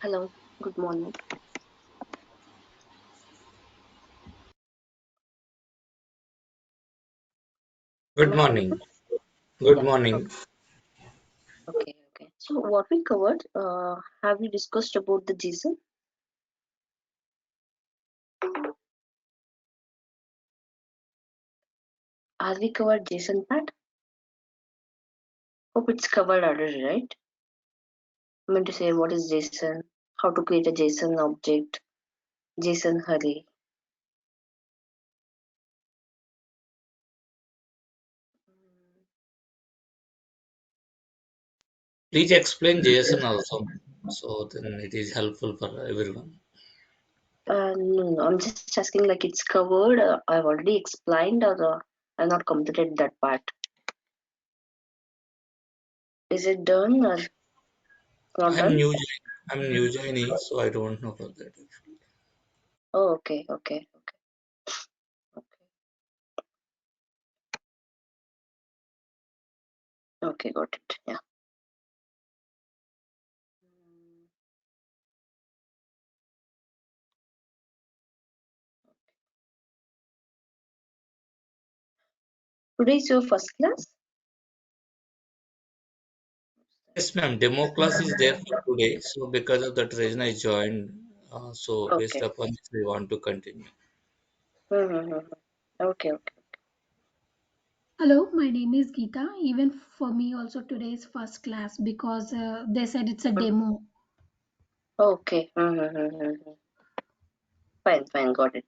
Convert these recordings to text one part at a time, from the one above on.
Hello, good morning. Am Good I audible? morning. Good Yeah. morning. Okay. So what we covered, have we discussed about the JSON? Have we covered JSON part? Hope it's covered already, right? I meant to say what is JSON, how to create a JSON object, JSON array. Please explain JSON also, so then it is helpful for everyone. No, I'm just asking like it's covered. I've already explained, or I've not completed that part. Is it done or not I'm done? new. I'm new joinee, so I don't know about that. Oh, okay. Okay, got it. Yeah. Today is your first class? Yes, ma'am. Demo class is there for today, so because of that reason I joined. So based Okay. upon this, we want to continue. Mm-hmm. Okay. Hello, my name is Geeta. Even for me, also today is first class because they said it's a demo. Okay. Fine, got it.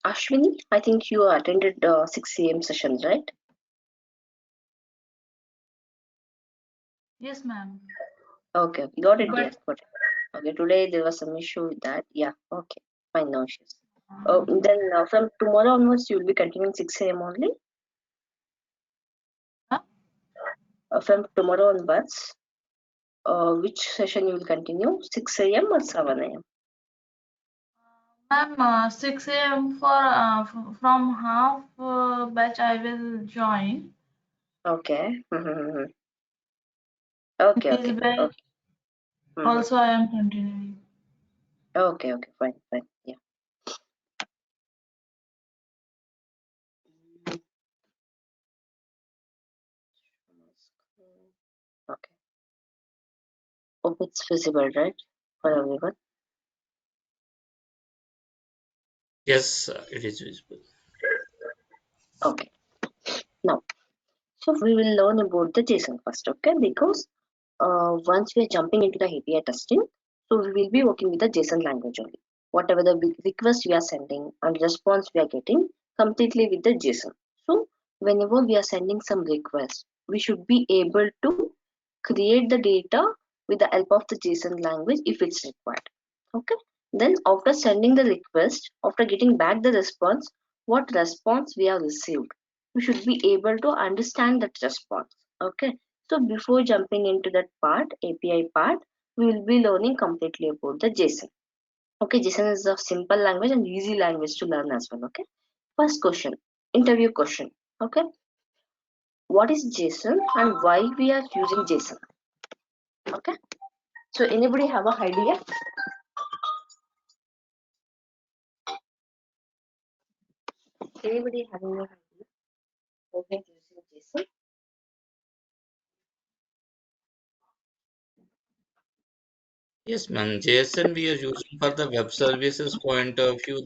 Ashwini, I think you attended 6 a.m. sessions, right? Yes, ma'am. Okay, got it, dear. But Got it. Okay, today there was some issue with that. Yeah, okay, fine, no issues. Oh, uh, then from tomorrow onwards, you will be continuing 6 a.m. only? huh? From tomorrow onwards, which session you will continue? 6 a.m. or 7 a.m.? Ma'am, 6 a.m. for from half batch I will join. Okay. Okay. This batch Okay. Mhm. also I am continuing. Okay, fine. Yeah. Okay. Hope it's visible, right? For everyone. Yes, it is visible. Okay. Now, so we will learn about the JSON first, okay? Because once we are jumping into the API testing, so we will be working with the JSON language only. Whatever the request we are sending and response we are getting, completely with the JSON. So whenever we are sending some request, we should be able to create the data with the help of the JSON language if it's required. Okay. Then after sending the request, after getting back the response, what response we have received, we should be able to understand that response. Okay. So before jumping into that part, API part, we will be learning completely about the JSON. Okay, JSON is a simple language and easy language to learn as well. Okay. First question, interview question. Okay. What is JSON and why we are using JSON? Okay. So anybody have an idea? Anybody having an idea? Okay, using JSON. Yes, ma'am. JSON we are using for the web services point of view.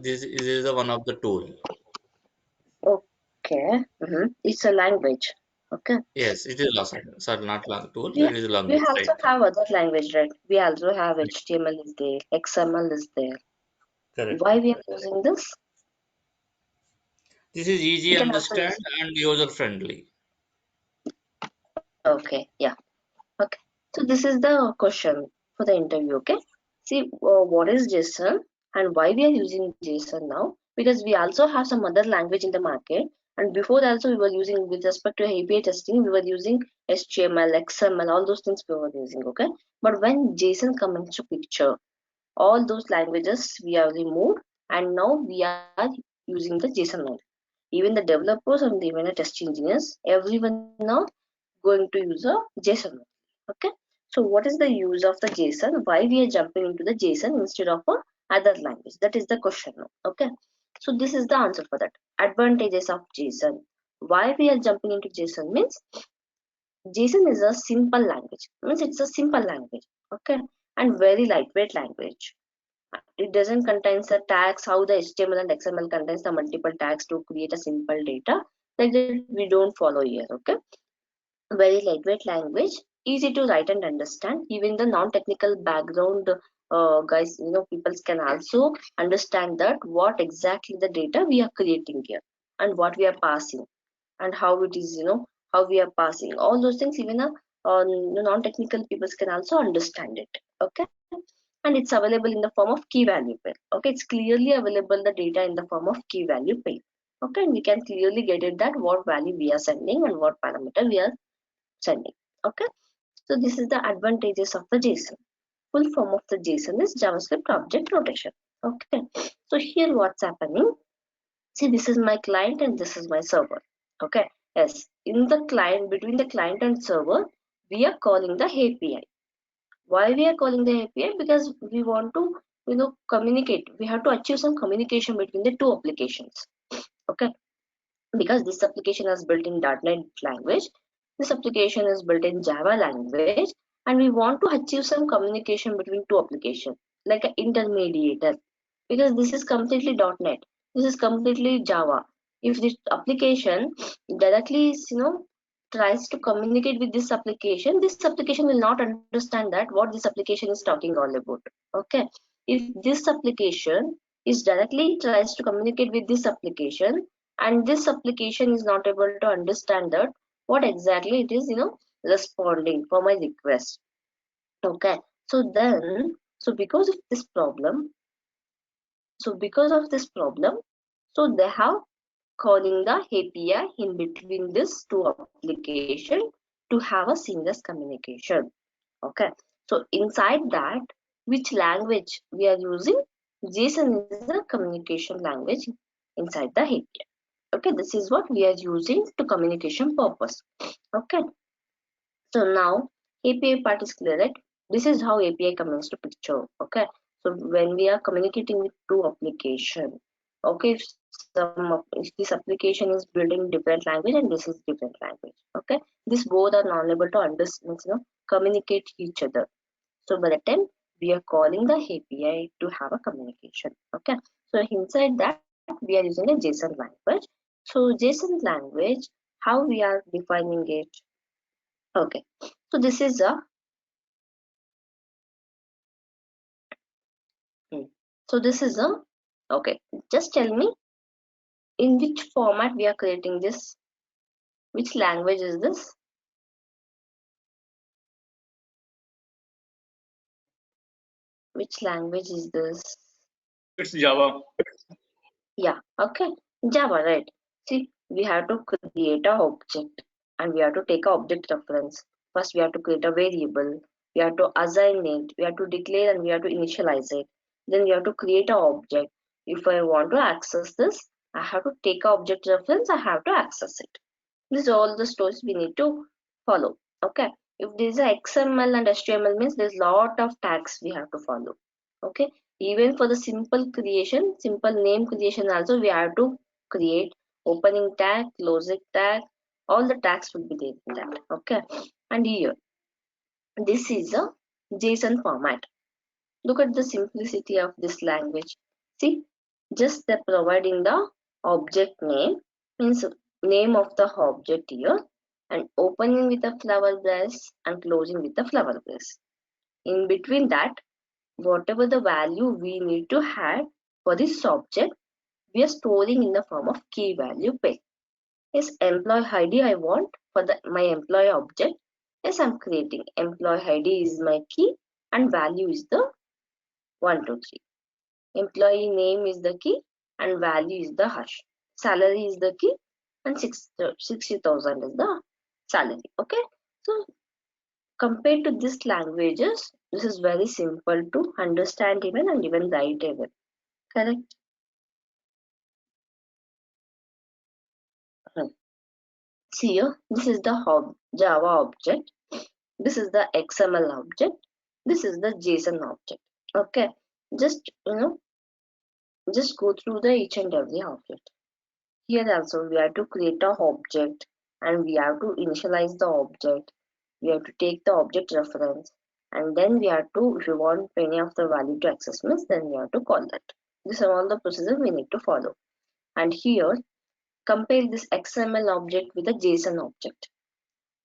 This is the one of the tool. Okay. It's a language. Okay. Yes, it is long. Sorry, not long tool. We It is a we language, also right? have other language, right? We also have HTML is there, XML is there. Correct. Why we are using this? This is You easy can also understand use. and user friendly. Okay. Yeah. Okay. So this is the question for the interview. Okay. See, what is JSON and why we are using JSON now? Because we also have some other language in the market. And before also we were using, with respect to API testing, we were using HTML, XML, all those things we were using, okay? But when JSON comes into picture, all those languages we have removed, and now we are using the JSON only. Even the developers and even the test engineers, everyone now going to use a JSON only, okay? So what is the use of the JSON? Why we are jumping into the JSON instead of a other language? That is the question now, okay? So this is the answer for that. Advantages of JSON. Why we are jumping into JSON means JSON is a simple language. Means it's a simple language, okay, and very lightweight language. It doesn't contain the tags how the HTML and XML contains the multiple tags to create a simple data. Like that we don't follow here, okay. Very lightweight language, easy to write and understand. Even the non-technical background guys, people can also understand that what exactly the data we are creating here and what we are passing and how it is, how we are passing all those things. Even non-technical people can also understand it, okay. And it's available in the form of key value pair, okay. It's clearly available the data in the form of key value pair, okay. And we can clearly get it that what value we are sending and what parameter we are sending, okay. So this is the advantages of the JSON. Full form of the JSON is JavaScript object notation, okay. So here what's happening, see, this is my client and this is my server, okay. Yes, in the client, between the client and server, we are calling the API. Why we are calling the API? Because we want to, communicate. We have to achieve some communication between the two applications, okay. Because this application is built in .NET language, this application is built in Java language, and we want to achieve some communication between two applications, like an intermediator. Because this is completely .NET, this is completely Java. If this application directly, tries to communicate with this application will not understand that what this application is talking all about, okay. If this application is directly tries to communicate with this application, and this application is not able to understand that what exactly it is, responding for my request, okay. So then, so because of this problem, so they have calling the API in between these two applications to have a seamless communication, okay. So inside that, which language we are using? JSON is a communication language inside the API, okay. This is what we are using to communication purpose, okay. So now API part is clear, right? This is how API comes to picture, okay. So when we are communicating with two application, okay, if this application is building different language and this is different language, okay, this both are not able to understand, communicate each other. So by the time we are calling the API to have a communication, okay. So inside that we are using a JSON language. So JSON language, how we are defining it? Okay, so this is a okay. Just tell me in which format we are creating this. Which language is this? Which language is this? It's Java. Yeah, okay, Java, right? See, we have to create a object and we have to take a object reference. First, we have to create a variable. We have to assign it. We have to declare and we have to initialize it. Then we have to create an object. If I want to access this, I have to take a object reference. I have to access it. These are all the stories we need to follow. Okay. If there is a XML and HTML means there's lot of tags we have to follow. Okay. Even for the simple creation, simple name creation also we have to create opening tag, closing tag, all the tags will be there in that. Okay. And here, this is a JSON format. Look at the simplicity of this language. See, just they're providing the object name, means name of the object here, and opening with a flower brace and closing with a flower brace. In between that, whatever the value we need to have for this object, we are storing in the form of key value pair. Yes, employee ID I want for my employee object. Yes, I'm creating employee ID is my key and value is the 1, 2, 3. Employee name is the key and value is the hash. Salary is the key and 60,000 is the salary. Okay, so compared to these languages, this is very simple to understand even and even write even. Correct? See here, this is the Java object. This is the XML object. This is the JSON object. Okay, just just go through the each and every object. Here also we have to create a object and we have to initialize the object. We have to take the object reference and then we have to, if you want any of the value to access means, then we have to call that. These are all the procedures we need to follow. And here, compare this XML object with a JSON object.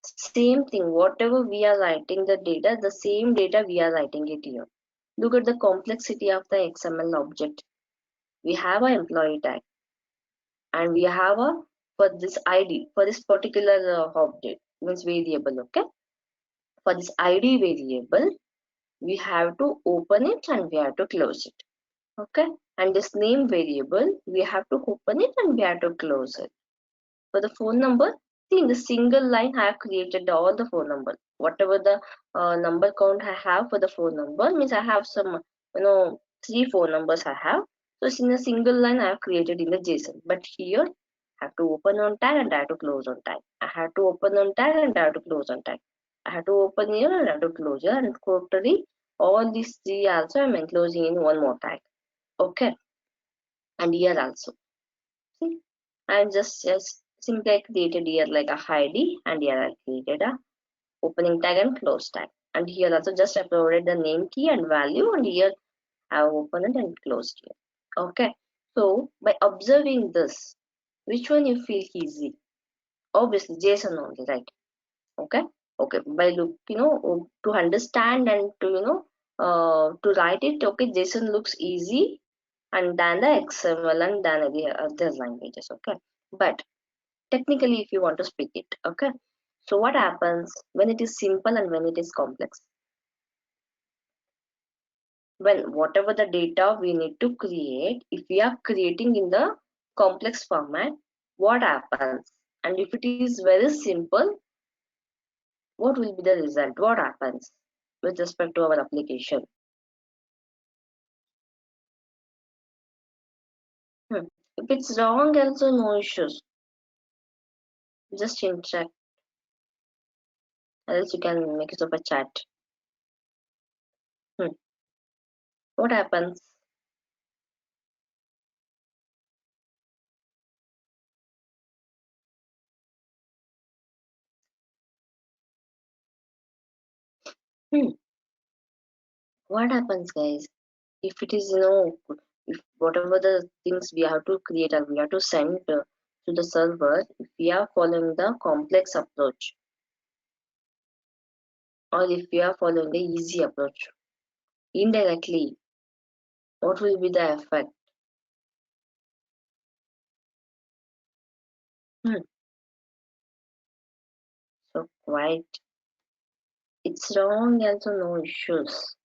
Same thing, whatever we are writing the data, the same data we are writing it here. Look at the complexity of the XML object. We have an employee tag and we have a for this ID for this particular object means variable. Okay, for this ID variable we have to open it and we have to close it. Okay, and this name variable we have to open it and we have to close it. For the phone number, see in the single line I have created all the phone number. Whatever the number count I have for the phone number means I have some 3 phone numbers I have. So it's in a single line I have created in the JSON. But here I have to open on tag and I have to close on tag. I have to open on tag and I have to close on tag. I have to open here and I have to close here, and totally all these 3 also I'm enclosing in one more tag. Okay, and here also. See, I'm just simply I created here like a ID and here I created a opening tag and close tag, and here also just uploaded the name key and value, and here I have opened it and closed here. Okay, so by observing this, which one you feel easy? Obviously JSON only, right? Okay, by look to understand and to to write it, okay, JSON looks easy and than the XML and than the other languages. Okay, but technically if you want to speak it, okay, so what happens when it is simple and when it is complex? When whatever the data we need to create, if we are creating in the complex format, what happens? And if it is very simple, what will be the result? What happens with respect to our application? If it's wrong also no issues, just interact, else you can make use of a chat. What happens? What happens, guys, if it is if whatever the things we have to create and we have to send to the server, if we are following the complex approach or if we are following the easy approach, indirectly what will be the effect? So quite it's wrong also no issues,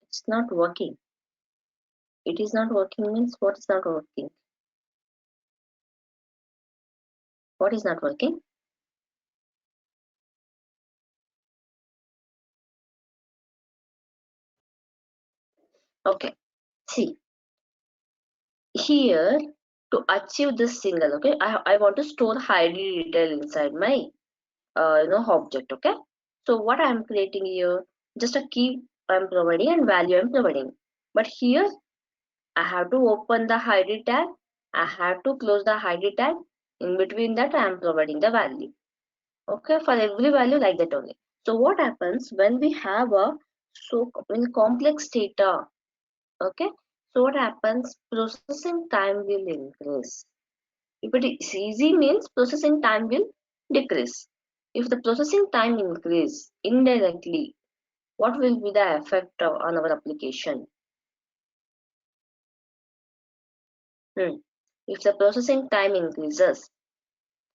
it's not working. It is not working means what is not working? What is not working? Okay, see here, to achieve this single, okay, I want to store highly detail inside my object. Okay, so what I'm creating here, just a key I'm providing and value I'm providing, but here I have to open the ID tag, I have to close the ID tag, in between that I am providing the value. Okay, for every value like that only. So what happens when we have a complex data? Okay, so what happens? Processing time will increase. If it is easy means processing time will decrease. If the processing time increase indirectly, what will be the effect on our application? If the processing time increases,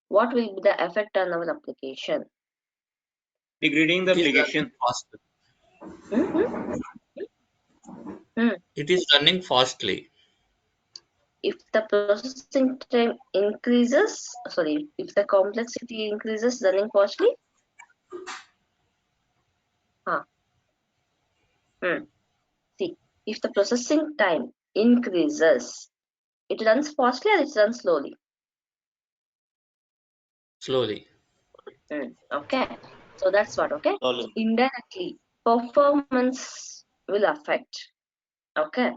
what will be the effect on our application? Degrading the It is application. running faster. Hmm? Hmm. It is running fastly. if the processing time increases, sorry, if the complexity increases, running fastly. See, if the processing time increases, it runs fastly or it runs slowly? Slowly. Okay, so that's what. Okay, Slowly. so indirectly performance will affect. Okay,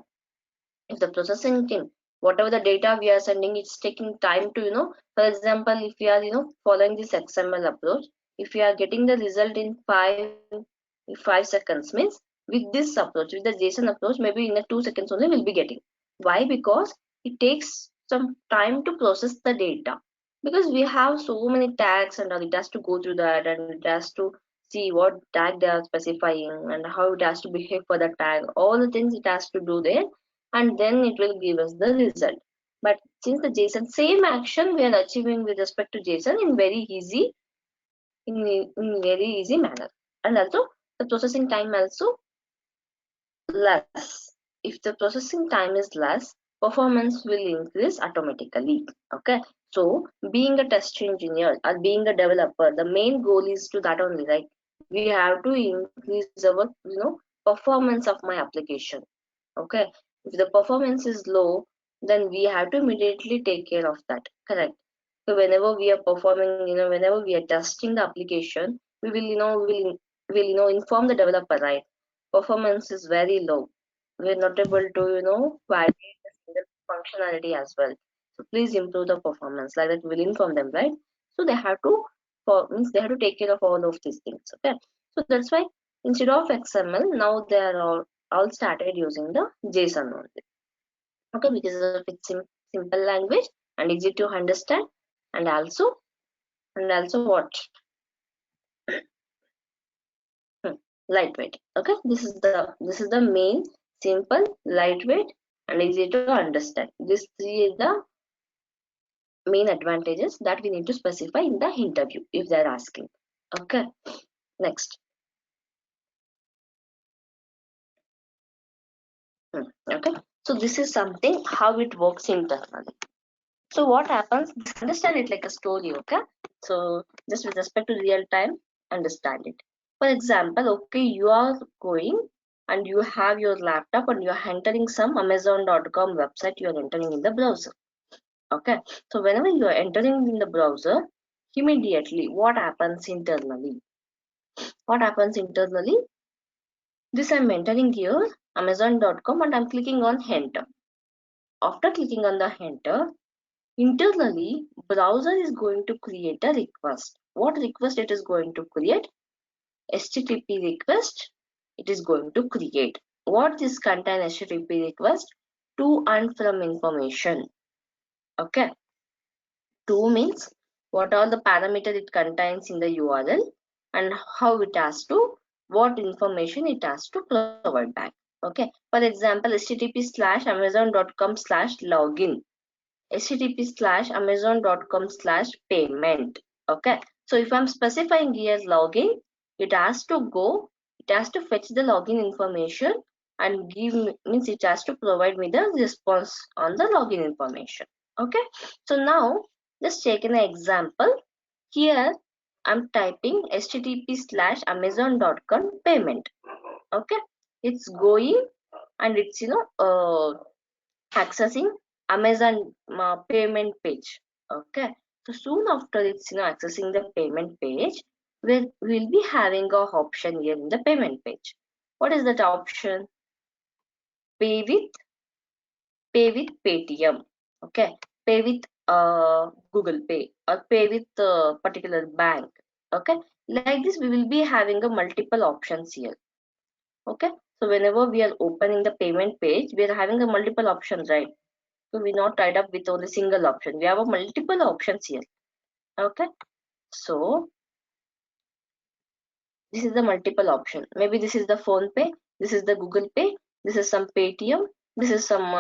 if the processing time, whatever the data we are sending, it's taking time to, for example, if we are, following this XML approach, if we are getting the result in 5 seconds, means with this approach, with the JSON approach, maybe in the 2 seconds only we'll be getting. Why? Because it takes some time to process the data, because we have so many tags and all, it has to go through that, and it has to see what tag they are specifying and how it has to behave for the tag, all the things it has to do there, and then it will give us the result. But since the JSON, same action we are achieving with respect to JSON in very easy, in very easy manner, and also the processing time also less. If the processing time is less, performance will increase automatically. Okay, so being a test engineer or being a developer, the main goal is to that only, right? We have to increase our, performance of my application. Okay, if the performance is low, then we have to immediately take care of that. Correct. So whenever we are performing, whenever we are testing the application, we will, inform the developer, right? Performance is very low. We're not able to, validate the single functionality as well. So please improve the performance. Like that, we'll inform them, right? So they have to, means they have to take care of all of these things. Okay. So that's why instead of XML, now they are all started using the JSON only. Okay, because of its simple language and easy to understand, and also what? Lightweight. Okay, this is the main, simple, lightweight, and easy to understand. These three are the main advantages that we need to specify in the interview if they're asking. Okay, next. Okay, so this is something how it works internally. So what happens? Understand it like a story. Okay, so just with respect to real time, understand it. For example, okay, you are going and you have your laptop and you are entering some Amazon.com website. You are entering in the browser. Okay, so whenever you are entering in the browser, immediately what happens internally? What happens internally? This I'm entering here Amazon.com and I'm clicking on enter. After clicking on the enter, internally, browser is going to create a request. What request it is going to create? HTTP request it is going to create. What this contain HTTP request? To and from information. Okay. To means what all the parameter it contains in the URL and how it has to, what information it has to provide back. Okay. For example, http:/amazon.com/login. http:/amazon.com/payment. Okay, so if I'm specifying here login, it has to fetch the login information and means it has to provide me the response on the login information. Okay, so now just take an example. Here I'm typing http:/amazon.com payment. Okay, it's going and it's accessing Amazon payment page. Okay, so soon after it's accessing the payment page, we'll be having a option here in the payment page. What is that option? Pay with Paytm. Okay, pay with Google Pay or pay with particular bank. Okay, like this we will be having a multiple options here. Okay, so whenever we are opening the payment page, we are having a multiple options, right? So we're not tied up with only single option. We have a multiple options here. Okay. So this is the multiple option. Maybe this is the Phone Pay. This is the Google Pay. This is some Paytm. This is some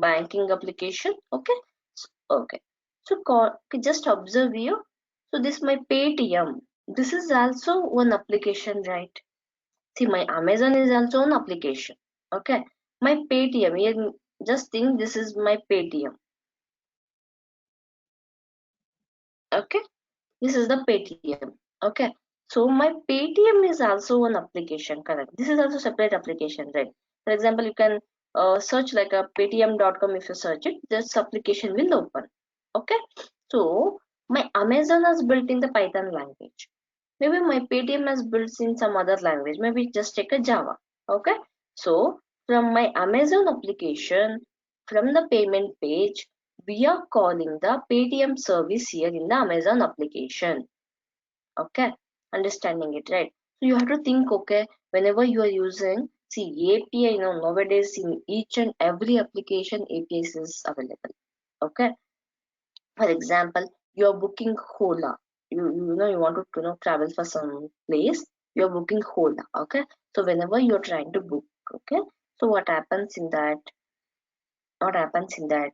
banking application. Okay. Okay. So just observe here. So this my Paytm. This is also one application, right? See, my Amazon is also an application. Okay. My Paytm. Here, just think this is my Paytm. Okay, this is the Paytm. Okay, so my Paytm is also an application, correct? This is also separate application, right? For example, you can search like a paytm.com. If you search it, this application will open. Okay, so my Amazon has built in the Python language. Maybe my Paytm has built in some other language. Maybe just take a Java. Okay, so from my Amazon application, from the payment page, we are calling the Paytm service here in the Amazon application. Okay, understanding it, right? So you have to think, okay, whenever you are using, see API, nowadays in each and every application APIs is available. Okay, for example, you are booking Hola. You want to travel for some place. You are booking Hola. Okay, so whenever you are trying to book, okay, so what happens in that? What happens in that?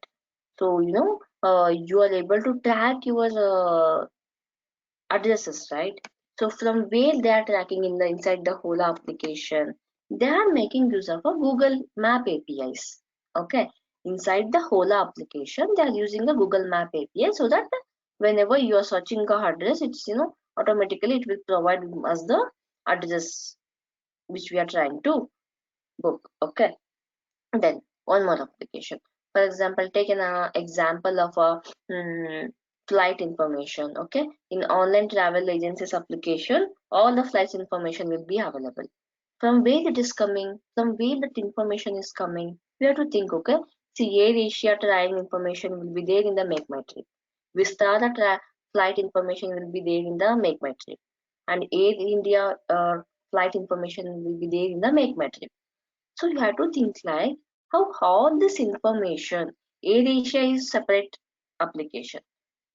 So you are able to track your addresses, right? So from where they are tracking inside the whole application, they are making use of a Google Map APIs. Okay, inside the whole application, they are using the Google Map API so that whenever you are searching a address, it's automatically it will provide us the address which we are trying to book. Okay, then one more application. For example, take an example of a flight information. Okay, in online travel agencies application, all the flights information will be available. From where it is coming, from where that information is coming, we have to think. Okay, see, Air Asia travel information will be there in the Make My Trip. Vistara flight information will be there in the Make My Trip, and Air India flight information will be there in the Make My Trip. So you have to think like how all this information, AirAsia is separate application,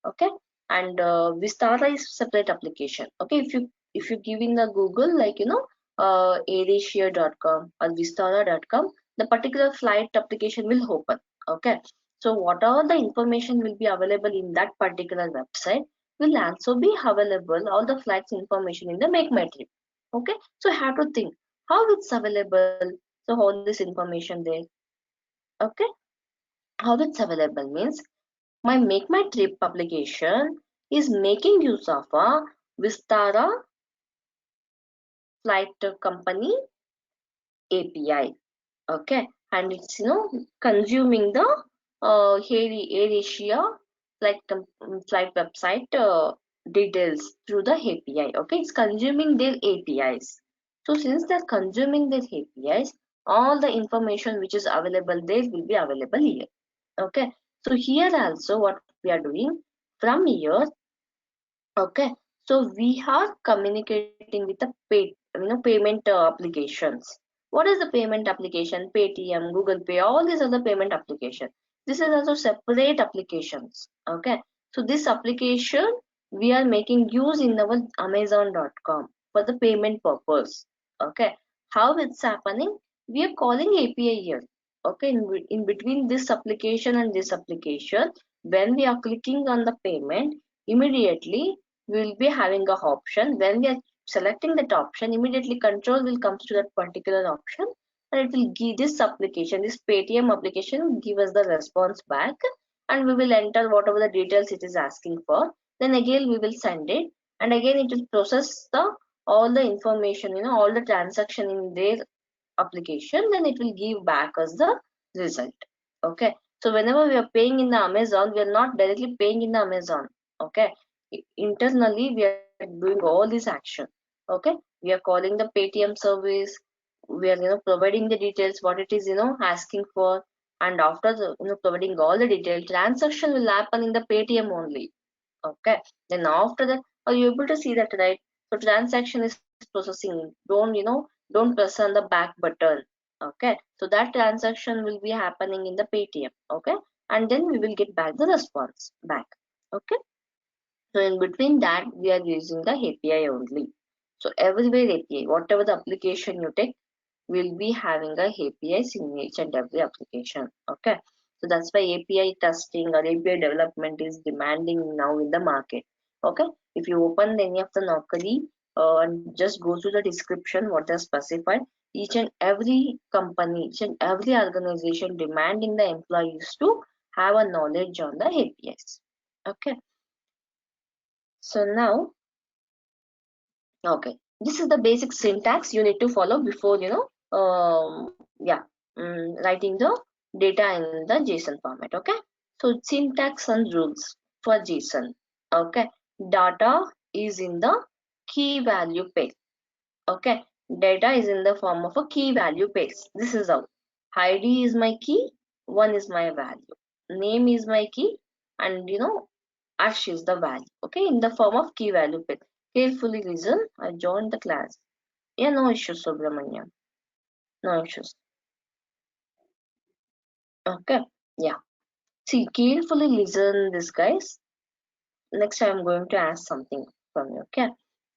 okay, and Vistara is separate application. Okay, if you give in the Google like airasia.com or vistara.com, the particular flight application will open. Okay, so whatever the information will be available in that particular website will also be available. All the flights information in the Make My Trip. Okay, so have to think how it's available. So all this information there. Okay, how it's available means my Make My Trip application is making use of a Vistara flight company API. Okay, and it's consuming the AirAsia flight website details through the API. Okay, it's consuming their APIs. So since they're consuming their APIs, all the information which is available there will be available here. Okay, so here also what we are doing from here. Okay, so we are communicating with the payment applications. What is the payment application? Paytm, Google Pay, all these are the payment application. This is also separate applications. Okay, so this application we are making use in our Amazon.com for the payment purpose. Okay, how it's happening? We are calling API here. Okay, in between this application and this application, when we are clicking on the payment, immediately we will be having a option. When we are selecting that option, immediately control will come to that particular option, and it will give this application, this Paytm application, give us the response back, and we will enter whatever the details it is asking for. Then again we will send it, and again it will process the all the information, all the transaction in their application. Then it will give back us the result. Okay, so whenever we are paying in the Amazon, we are not directly paying in the Amazon. Okay, internally we are doing all this action. Okay, we are calling the Paytm service. We are providing the details what it is asking for, and after the providing all the detail, transaction will happen in the Paytm only. Okay, then after that, are you able to see that, right? So transaction is processing. Don't press on the back button. Okay, so that transaction will be happening in the Paytm. Okay, and then we will get back the response back. Okay, so in between that we are using the API only. So everywhere API, whatever the application you take, will be having a APIs in each and every application. Okay, so that's why API testing or API development is demanding now in the market. Okay, if you open any of the Naukri and just go to the description what they specified, each and every company, each and every organization demanding the employees to have a knowledge on the APIs. Okay, So now, okay, this is the basic syntax you need to follow before writing the data in the JSON format. Okay, so syntax and rules for JSON. Okay, data is in the key value pair. Okay, data is in the form of a key value pairs. This is how ID is my key, 1 is my value, name is my key, and Ash is the value. Okay, in the form of key value pair. Carefully listen. I joined the class. Yeah, no issues, Subramanyam. No issues. Okay, yeah. See, carefully listen this, guys. Next I'm going to ask something from you. Okay,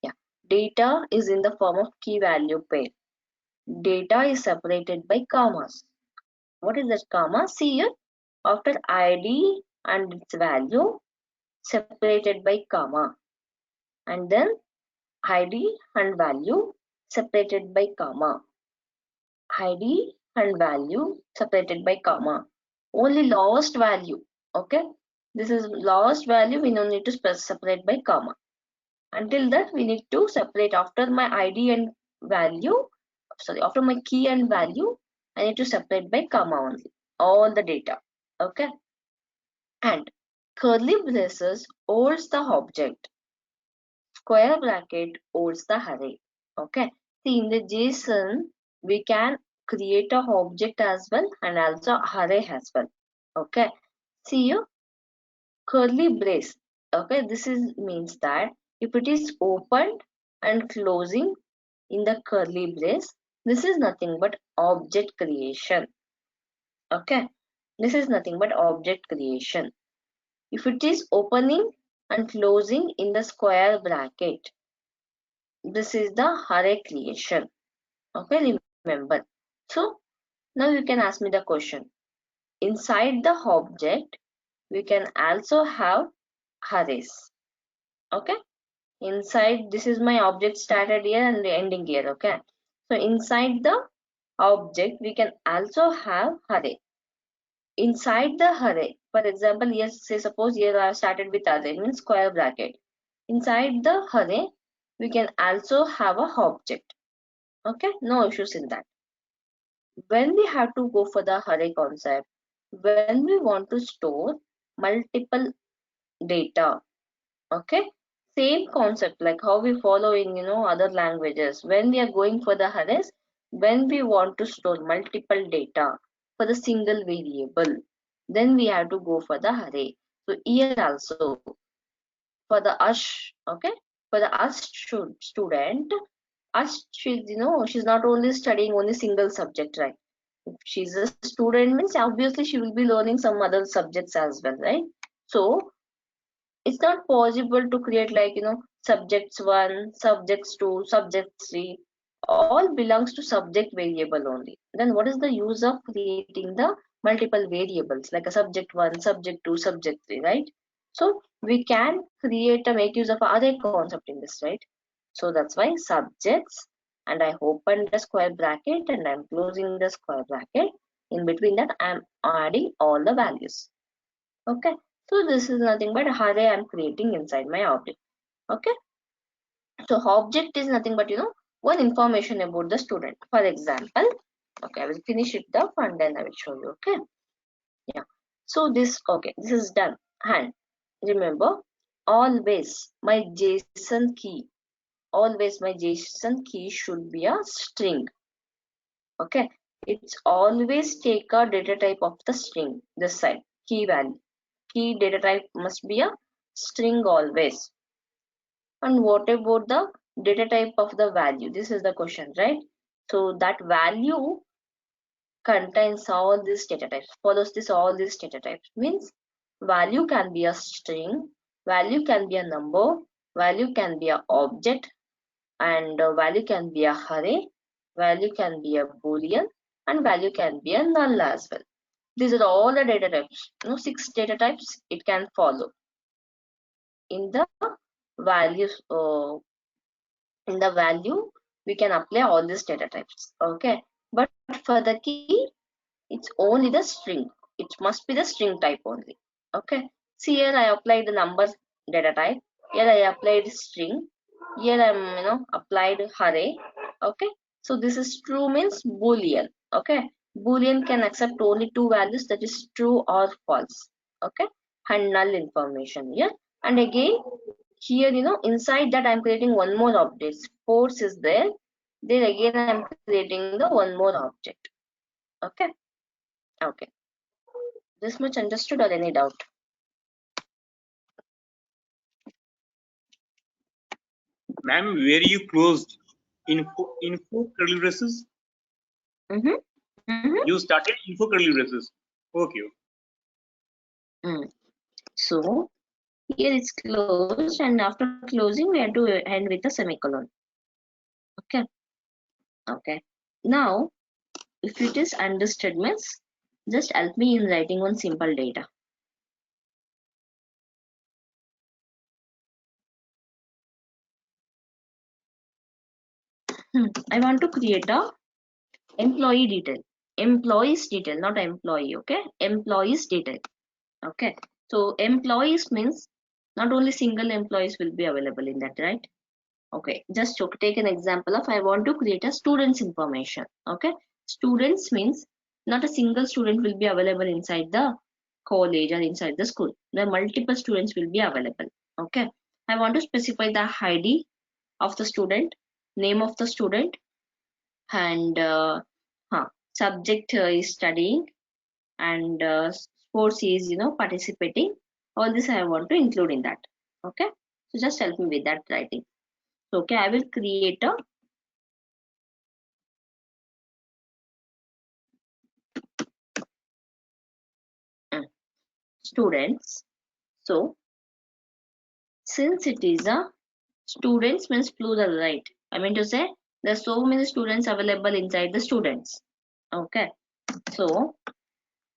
yeah. Data is in the form of key value pair. Data is separated by commas. What is that comma? See here, after ID and its value separated by comma, and then ID and value separated by comma. ID and value separated by comma. Only last value. Okay, this is last value. We don't need to separate by comma. Until that, we need to separate after my ID and value. Sorry, after my key and value, I need to separate by comma only. All the data. Okay, and curly braces holds the object. Square bracket holds the array. Okay, see in the JSON we can create a object as well and also array as well. Okay, see you curly brace. Okay, this is means that if it is opened and closing in the curly brace, this is nothing but object creation. Okay, this is nothing but object creation. If it is opening and closing in the square bracket, this is the array creation. Okay, remember. So now you can ask me the question. Inside the object, we can also have arrays. Okay, inside, this is my object started here and ending here. Okay, so inside the object, we can also have array. Inside the array, for example, yes, say suppose here I started with array means square bracket. Inside the array, we can also have a object. Okay, no issues in that. When we have to go for the array concept, when we want to store multiple data, okay, same concept like how we follow in other languages. When we are going for the arrays, when we want to store multiple data for the single variable, then we have to go for the array. So here also for the us, okay, for the us student, us, she's not only studying only single subject, right? If she's a student means obviously she will be learning some other subjects as well, right? So it's not possible to create like subjects 1, subjects 2, subjects 3, all belongs to subject variable only. Then what is the use of creating the multiple variables like a subject 1, subject 2, subject 3, right? So we can create a make use of other concept in this, right? So that's why subjects, and I open the square bracket and I'm closing the square bracket. In between that I'm adding all the values. Okay, so this is nothing but array I'm creating inside my object. Okay, so object is nothing but one information about the student. For example, okay, I will finish it up and then I will show you. Okay, yeah, so this, okay, this is done. And remember, always my JSON key, always my JSON key should be a string. Okay, it's always take a data type of the string, this side, key value. Key data type must be a string always. And what about the data type of the value? This is the question, right? So that value contains all these data types, follows this all these data types. Means value can be a string, value can be a number, value can be a object, and value can be a array, value can be a boolean, and value can be a null as well. These are all the data types. 6 data types it can follow in the values. In the value we can apply all these data types. Okay, but for the key it's only the string. It must be the string type only. Okay, see here I applied the number data type, Here I applied string. Here I'm applied array. Okay. So this is true means boolean. Okay. Boolean can accept only two values, that is true or false. Okay. And null information here. And again here inside that I'm creating one more object. Sports is there. Then again I'm creating the one more object. Okay. Okay. This much understood or any doubt? Ma'am, where you closed info curly braces? You started info curly braces. Okay. So here it's closed, and after closing we have to end with a semicolon. Okay. Okay. Now if it is understood means just help me in writing one simple data. I want to create a employee detail. Employees detail, not employee. Okay. Employees detail. Okay. So employees means not only single employees will be available in that, right? Okay. Just to take an example of I want to create a student's information. Okay. Students means not a single student will be available inside the college or inside the school. The multiple students will be available. Okay. I want to specify the ID of the student, name of the student, and subject is studying, and sports is participating. All this I want to include in that. Okay. So just help me with that writing. So, okay, I will create a students. So since it is a students means plural, right? I mean to say there's so many students available inside the students. Okay. So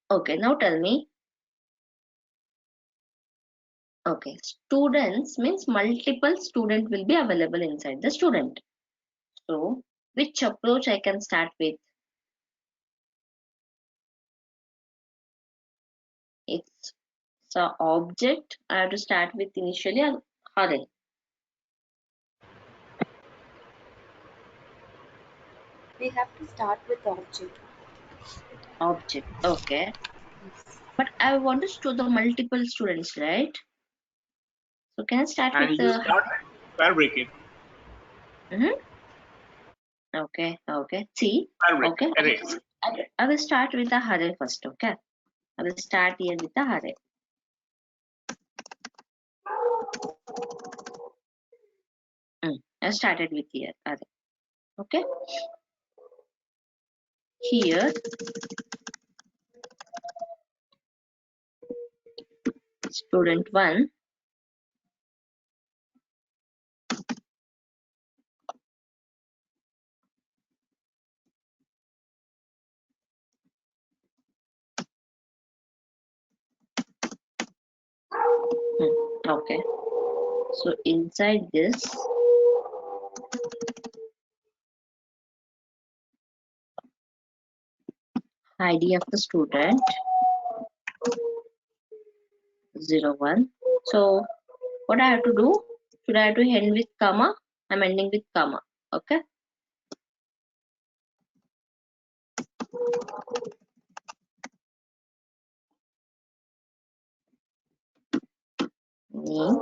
okay, now tell me. Okay, students means multiple student will be available inside the student. So which approach I can start with? It's a object. I have to start with initially an array. We have to start with object. Object. Okay. But I want to store the multiple students, right? So can I start And with you the start fabric it. Okay, okay. See, Fabric okay. array. I will start with the array first, okay? I will start here with the array. I started with here array. Okay. Here student 1, okay. So inside this ID of the student 01. So what I have to do? Should I have to end with comma? I'm ending with comma. Okay. Name.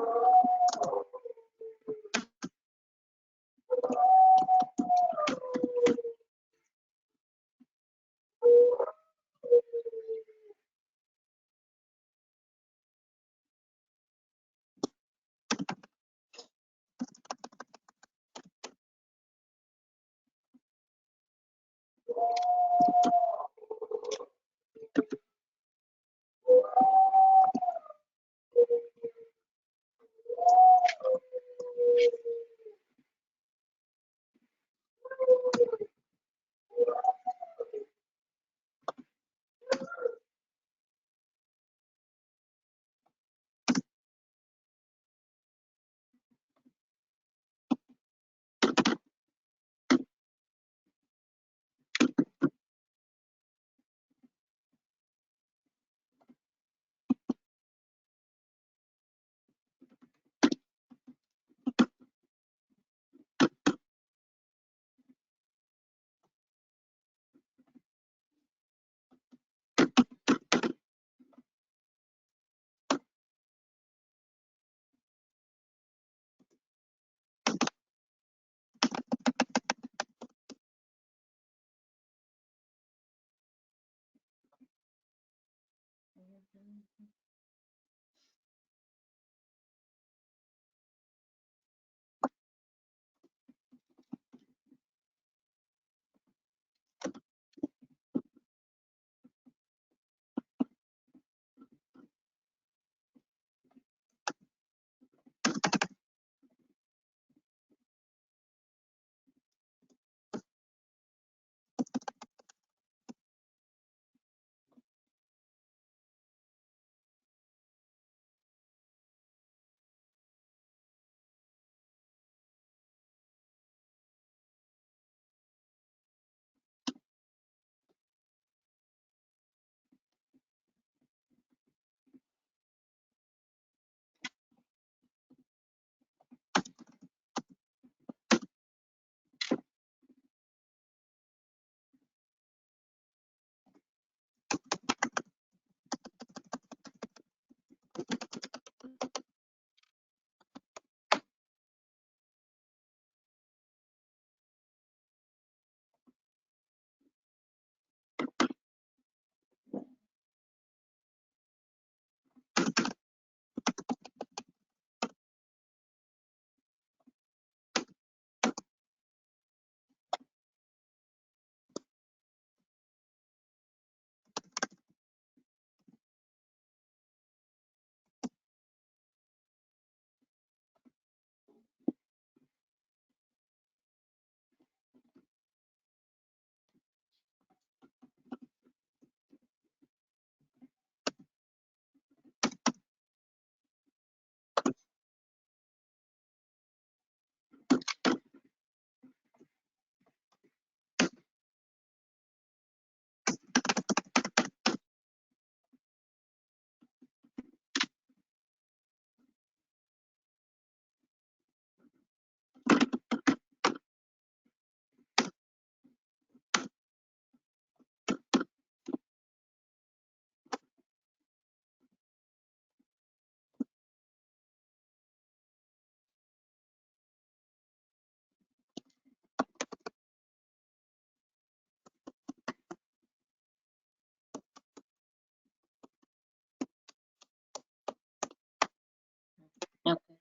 Okay.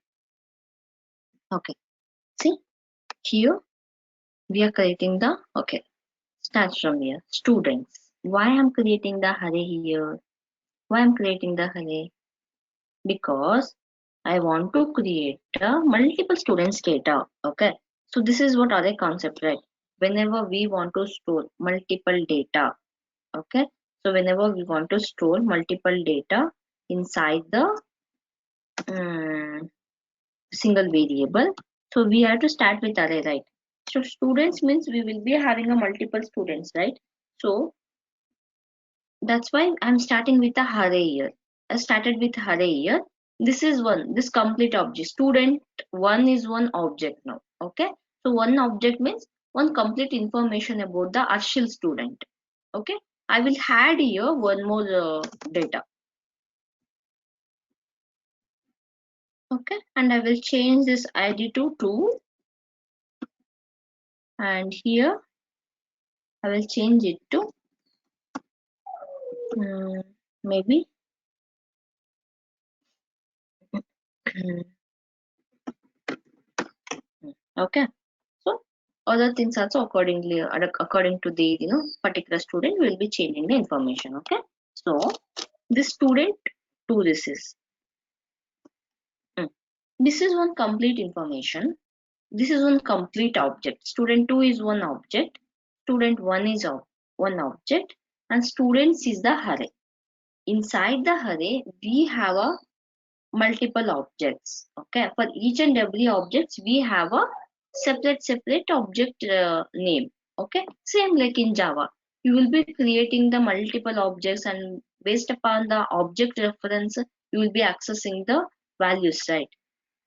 Okay. See, here we are creating the, okay, starts from here. Students. Why I'm creating the array here? Why I'm creating the array? Because I want to create multiple students data. Okay. So this is what array concept, right? Whenever we want to store multiple data. Okay. So whenever we want to store multiple data inside the single variable, so we have to start with array, right? So students means we will be having a multiple students, right? So that's why I'm starting with a array here. I started with array here. This is this complete object. Student one is one object now. Okay. So one object means one complete information about the Harshil student. Okay. I will add here one more data. Okay. And I will change this ID to 2. And here I will change it to maybe okay. So other things also accordingly according to the particular student we will be changing the information. Okay. So this student 2, this is one complete information. This is one complete object. Student 2 is one object. Student 1 is one object, and students is the array. Inside the array we have a multiple objects. Okay. For each and every objects we have a separate object name. Okay. Same like in Java, you will be creating the multiple objects, and based upon the object reference you will be accessing the values, right?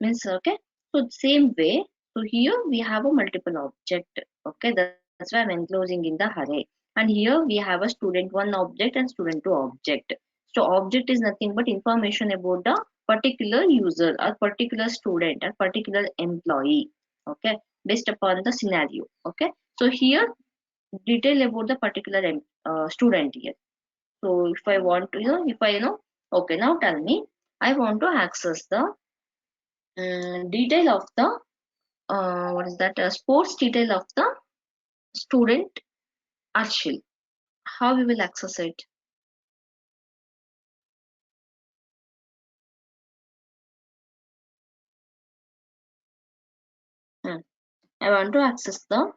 Means okay. So same way, so here we have a multiple object. Okay. That's why I'm enclosing in the array. And here we have a student 1 object and student 2 object. So object is nothing but information about the particular user or particular student or particular employee. Okay. Based upon the scenario. Okay. So here detail about the particular student here. So if I want to, if I Okay, now tell me, I want to access the detail of the what is that sports detail of the student Harshil. How we will access it? I want to access the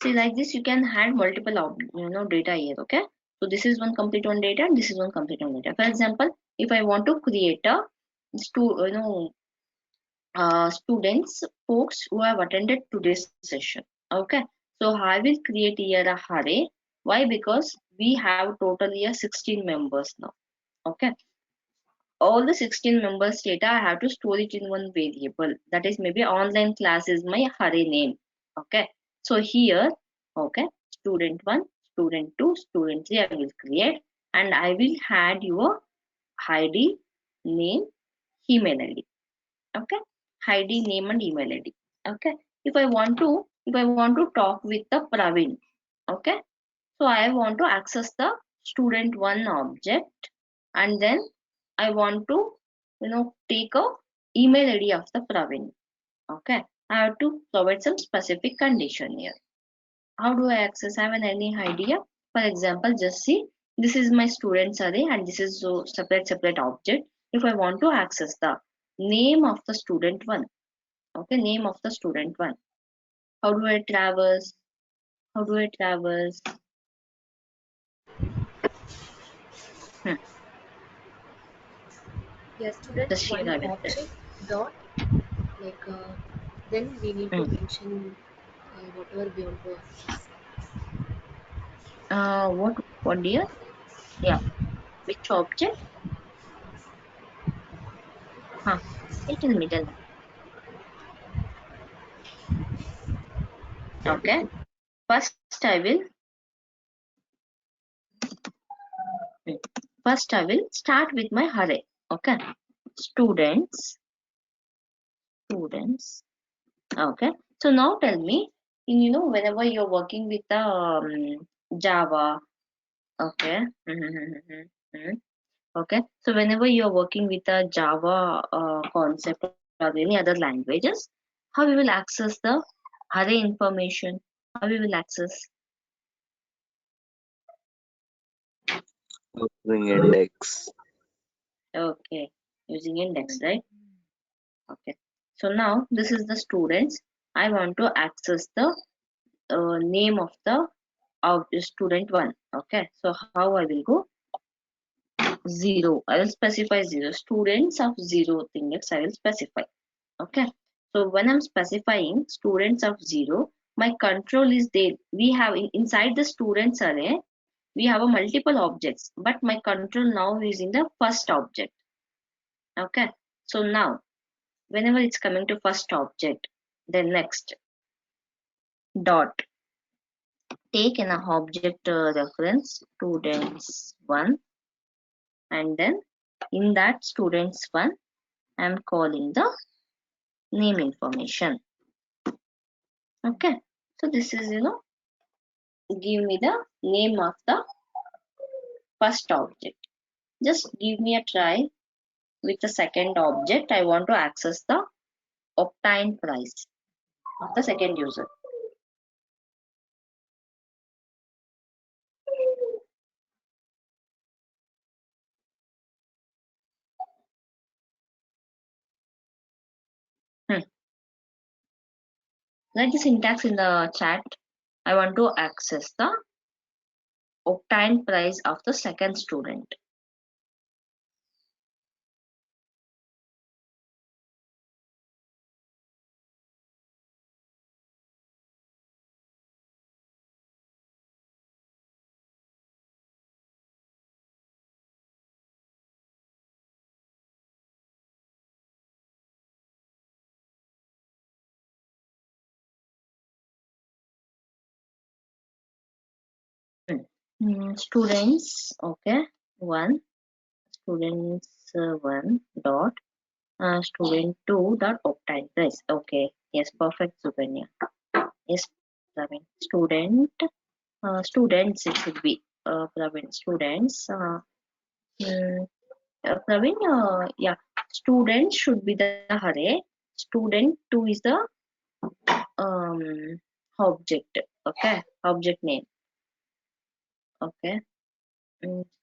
see, like this you can add multiple data here. Okay, so this is one complete one data and this is one complete one data. For example, if I want to create a students folks who have attended today's session. Okay, so I will create here a array. Why? Because we have totally a 16 members now. Okay, all the 16 members data I have to store it in one variable, that is maybe online class is my array name. Okay, so here, okay, student 1, student 2, student 3 I will create, and I will add your ID, name, email ID. Okay, ID, name and email ID. Okay, if I want to talk with the Praveen. Okay, so I want to access the student 1 object, and then I want to take a email ID of the Praveen. Okay, I have to provide some specific condition here. How do I access? Have any idea? For example, just see, this is my students array and this is so separate object. If I want to access the name of the student 1, okay, name of the student 1, how do I traverse? How do I traverse? Hmm. Yeah, student Just here one I will tell. object dot like then we need to Hmm. mention whatever we want to access. What dear? Yeah, which object? Huh. Tell me, tell me. Okay. First I will start with my array. Okay. Students. Okay. So now tell me, whenever you're working with the Java, okay. Okay. So whenever you're working with a Java concept or any other languages, how we will access the array information? How we will access? Using index. Okay. Using index, right? Okay. So now this is the students. I want to access the name of the student 1. Okay. So how I will go? 0. I will specify 0. Students of 0 index I will specify. Okay. So when I'm specifying students of 0, my control is there. We have inside the students array, we have a multiple objects, but my control now is in the first object. Okay. So now whenever it's coming to first object, then next dot take an object reference students 1, and then in that students 1 I'm calling the name information. Okay, so this is give me the name of the first object. Just give me a try with the second object. I want to access the obtained price of the second user. Write the syntax in the chat. I want to access the obtained price of the second student. Students, okay, 1, students 1 dot, student2 dot obtain price. Okay, yes, perfect, Sukanya. Yes, Praveen. Students it should be Praveen. Students. Praveen, yeah, student should be the hare. Student2 is the um object. Okay, object name. Okay.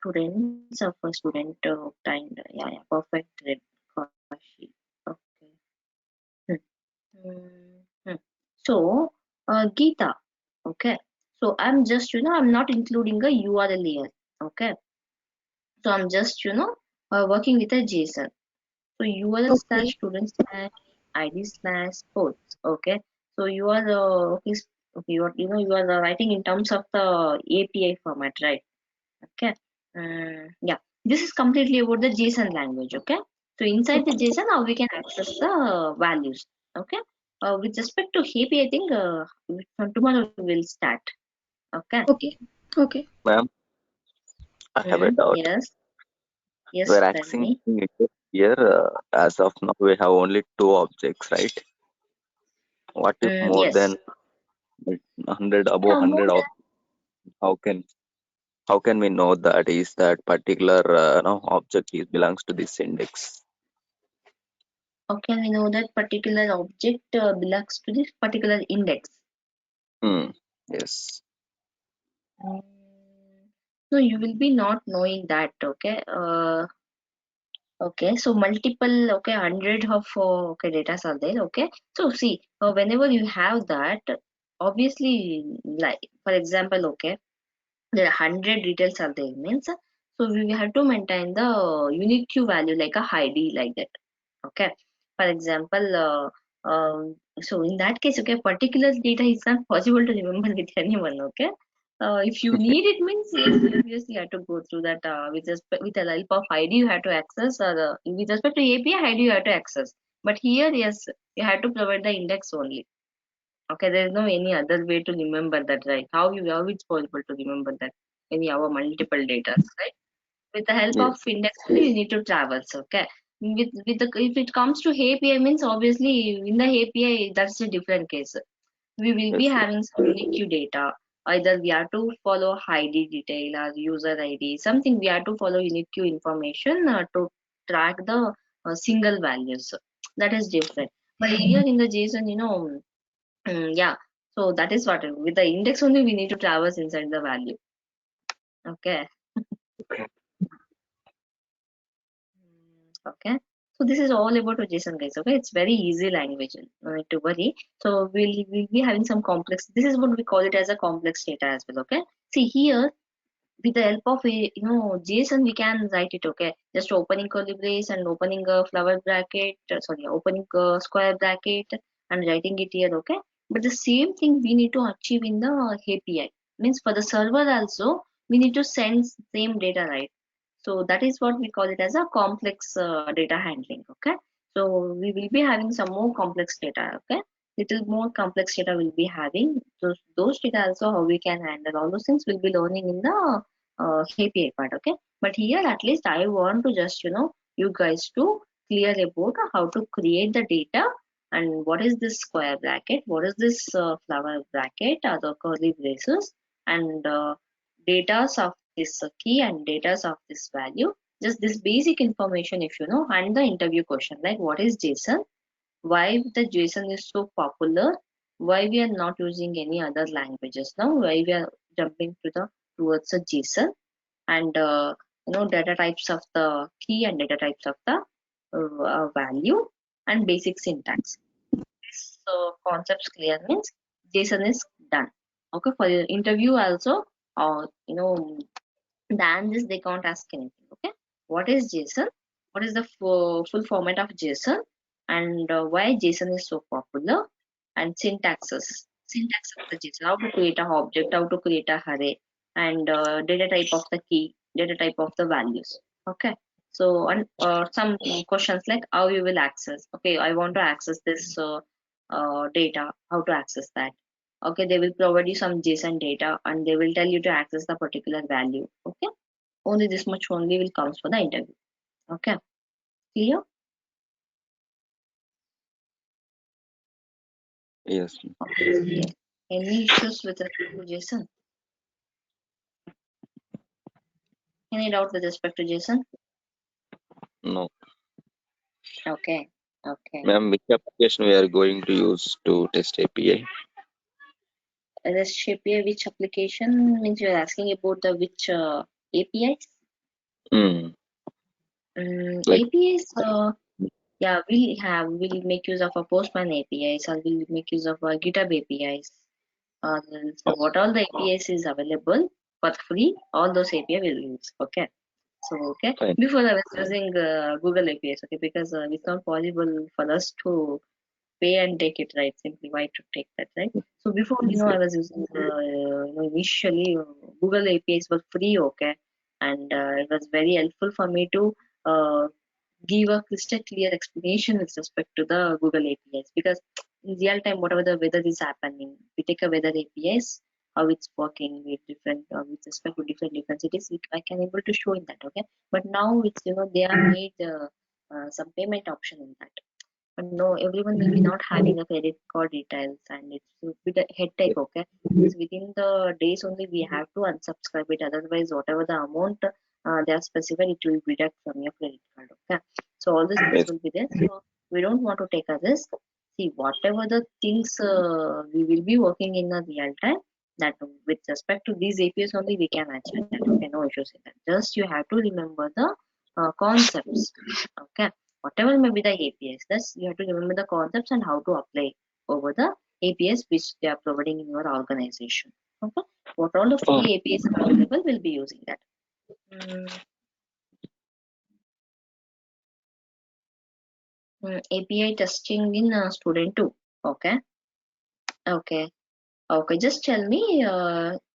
Students of a student obtained. Yeah, yeah, perfect. Kashi. Okay. Hmm. So, Geeta. Okay. So I'm just, I'm not including a URL here. Okay. So I'm just, working with a JSON. So URL slash Okay. student slash ID slash sports. Okay. So you are okay, you are writing in terms of the API format, right? Okay. Yeah. This is completely about the JSON language. Okay. So inside the JSON, now we can access the values. Okay. With respect to API, I think from tomorrow we will start. Okay. Okay. Okay. Ma'am, I have a doubt. Yes. Yes. We're Tell accessing me. it here. As of now, we have only two objects, right? What if more Yes. than 100, above Yeah. More 100? than. How can how can we know that is that particular object is belongs to this index? Okay. We know that particular object belongs to this particular index. Hmm. Yes. Mm, so you will be not knowing that. Okay. Okay, so multiple, okay, hundred of okay data are there. Okay, so see, whenever you have that, obviously, like for example, okay, there are 100 details are there means, so we have to maintain the unique Q value like a ID like that. Okay, for example, so in that case, okay, particular data is not possible to remember with anyone. Okay, if you need it means yes, obviously you have to go through that with the help of ID you have to access, or with respect to API ID you have to access. But here, yes, you have to provide the index only. Okay, there is no any other way to remember that, right? How it's possible to remember that any our multiple data, right? With the help of Yes. index only you need to traverse. Okay, with the if it comes to API means obviously in the API that's a different case. We will be Yes. Yes. having some unique data. Either we have to follow ID detail or user ID, something we have to follow unique information to track the single values. That is different. But here in the JSON, yeah. So that is what with the index only we need to traverse inside the value. Okay. Okay. Okay, so this is all about JSON, guys. Okay, it's very easy language, no need to worry. So we'll be having some complex. This is what we call it as a complex data as well. Okay, see here with the help of a JSON we can write it. Okay, just opening curly brace and opening a flower bracket. Sorry, opening a square bracket and writing it here. Okay, but the same thing we need to achieve in the API. Means for the server also we need to send same data, right? So that is what we call it as a complex data handling. Okay, so we will be having some more complex data. Okay, little more complex data will be having those data also, how we can handle all those things we'll be learning in the API part. Okay, but here at least I want to just you guys to clear about how to create the data and what is this square bracket, what is this flower bracket, other curly braces, and data of this key and data of this value. Just this basic information if you know, and the interview question like what is JSON, why the JSON is so popular, why we are not using any other languages now, why we are jumping to the towards a JSON, and data types of the key and data types of the value and basic syntax. This concepts clear means JSON is done. Okay, for your interview also, or than this they can't ask anything. Okay, what is JSON, what is the full format of JSON, and why JSON is so popular, and syntax of the JSON, how to create a object, how to create a array, and data type of the key, data type of the values. Okay, so and some questions like how you will access. Okay, I want to access this data, how to access that. Okay, they will provide you some JSON data and they will tell you to access the particular value. Okay, only this much only will comes for the interview. Okay, clear? Yes. Okay. Any issues with respect to JSON? Any doubt with respect to JSON? No. Okay. Okay. Ma'am, which application we are going to use to test API? REST API, which application means you're asking about the which APIs? Hmm. Like, APIs, yeah, we'll make use of a Postman APIs, or we'll make use of a GitHub APIs. So what all the APIs is available for free, all those API will use. Okay. So okay. fine. Before I was using Google APIs, okay, because it's not possible for us to pay and take it, right? Simply why to take that, right? So before, I was using initially Google APIs were free, okay, and it was very helpful for me to give a crystal clear explanation with respect to the Google APIs, because in real time, whatever the weather is happening, we take a weather APIs, how it's working with different with respect to different cities, I can able to show in that, okay. But now it's they have made some payment option in that. But no, everyone will be not having a credit card details, and it's a bit a headache, okay. Because within the days only we have to unsubscribe it, otherwise whatever the amount they are specified, it will deduct from your credit card, okay. So all these things Yes. will be there. So we don't want to take a risk. See, whatever the things we will be working in a real time, that with respect to these APIs only we can achieve that, okay, no issues in that. Just you have to remember the concepts, okay. Whatever may be the APIs, thus you have to remember the concepts and how to apply over the APIs which they are providing in your organization. Okay, what all the Oh, free APIs are available, will be using that. API testing in student 2. Okay, okay, okay. Just tell me.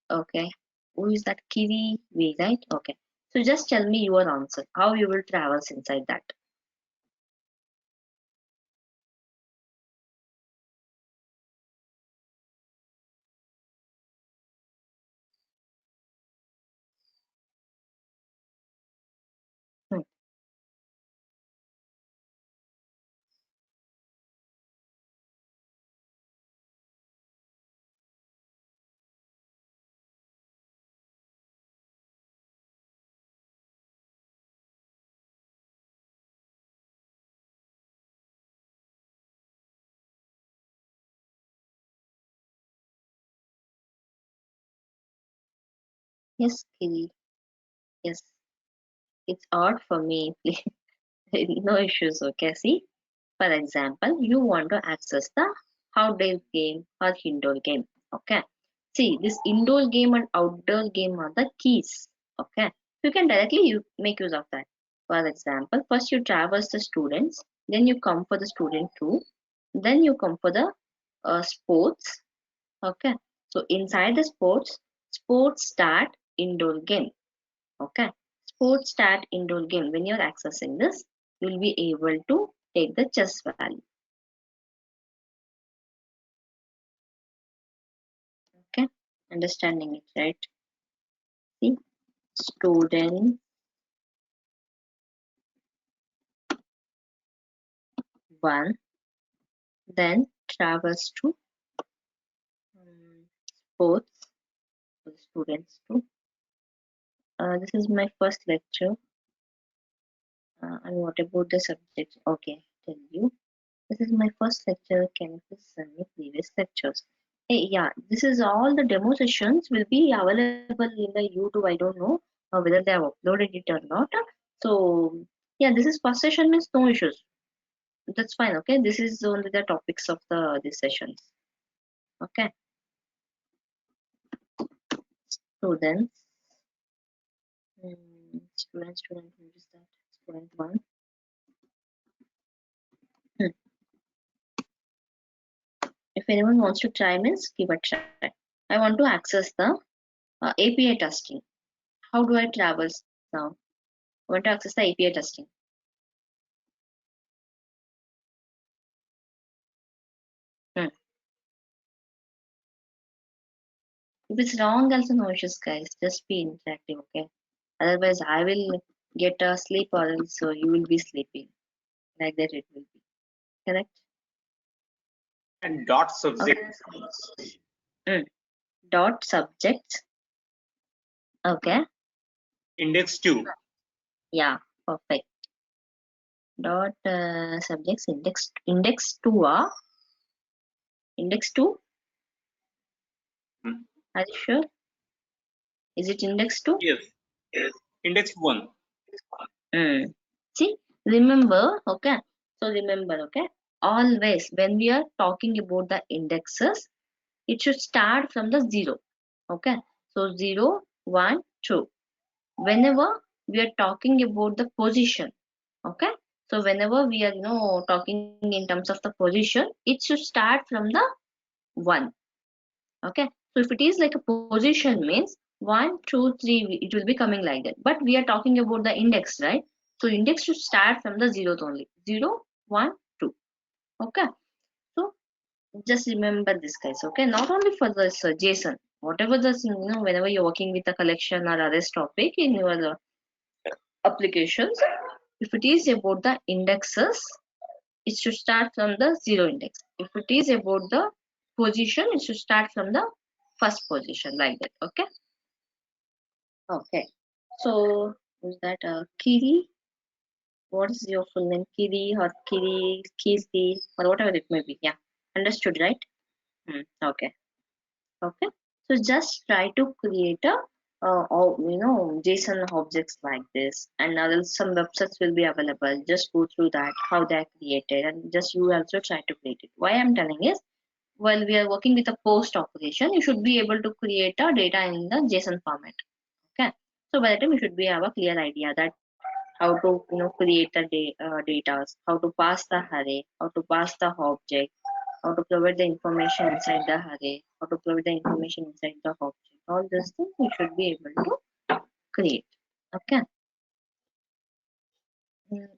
Okay, who is that? Kiri V, right? Okay. So just tell me your answer. How you will traverse inside that? Hmm. Yes, Kiri. Yes, it's odd for me. No issues, okay. See, for example, you want to access the outdoor game or indoor game, okay. See, this indoor game and outdoor game are the keys, okay. You can directly make use of that. For example, first you traverse the students, then you come for the student 2, then you come for the sports, okay. So inside the sports start indoor game, okay. Sports start indoor game. When you're accessing this, you'll be able to take the chess value, okay. Understanding it, right? See, student 1, then travels to sports for the students 2. This is my first lecture, and what about the subject? Okay, tell you. This is my first lecture. Can you please send me previous lectures? Hey, yeah, this is all the demo sessions will be available in the YouTube. I don't know whether they have uploaded it or not. So, yeah, this is first session means no issues. That's fine. Okay, this is only the topics of the these sessions. Okay, students, student, what is that? Student 1. If anyone wants to try, means give a try. I want to access the API testing. How do I traverse now? I want to access the API testing. Hmm. If it's wrong, also no issues, guys. Just be interactive, okay? Otherwise, I will get a sleep, or else you will be sleeping. Like that, it will be correct. And dot subject. Dot subjects. Okay. Index 2. Yeah, perfect. Dot subjects index 2 index 2. Are you sure? Is it index 2? Yes. Index 1. See, remember, okay. So remember, okay. Always when we are talking about the indexes, it should start from the 0. Okay. So 0, 1, 2. Whenever we are talking about the position, okay. So whenever we are talking in terms of the position, it should start from the 1. Okay. So if it is like a position means 1, 2, 3, it will be coming like that. But we are talking about the index, right? So index should start from the 0th only. 0, 1, 2. Okay. So just remember this, guys. Okay. Not only for this JSON, whatever the whenever you're working with a collection or arrays topic in your applications, if it is about the indexes, it should start from the 0 index. If it is about the position, it should start from the first position, like that. Okay. Okay. So is that Kiri? What is your full name? Kiri or Kiri, Kirti, or whatever it may be. Yeah. Understood, right? Okay. Okay. So just try to create a JSON objects like this, and some websites will be available. Just go through that, how they are created, and just you also try to create it. Why I'm telling is, while we are working with a post operation, you should be able to create a data in the JSON format. Okay. So by the time you should be have a clear idea that how to create the data, how to pass the array, how to pass the object, how to provide the information inside the array, how to provide the information inside the object. All these things we should be able to create. Okay.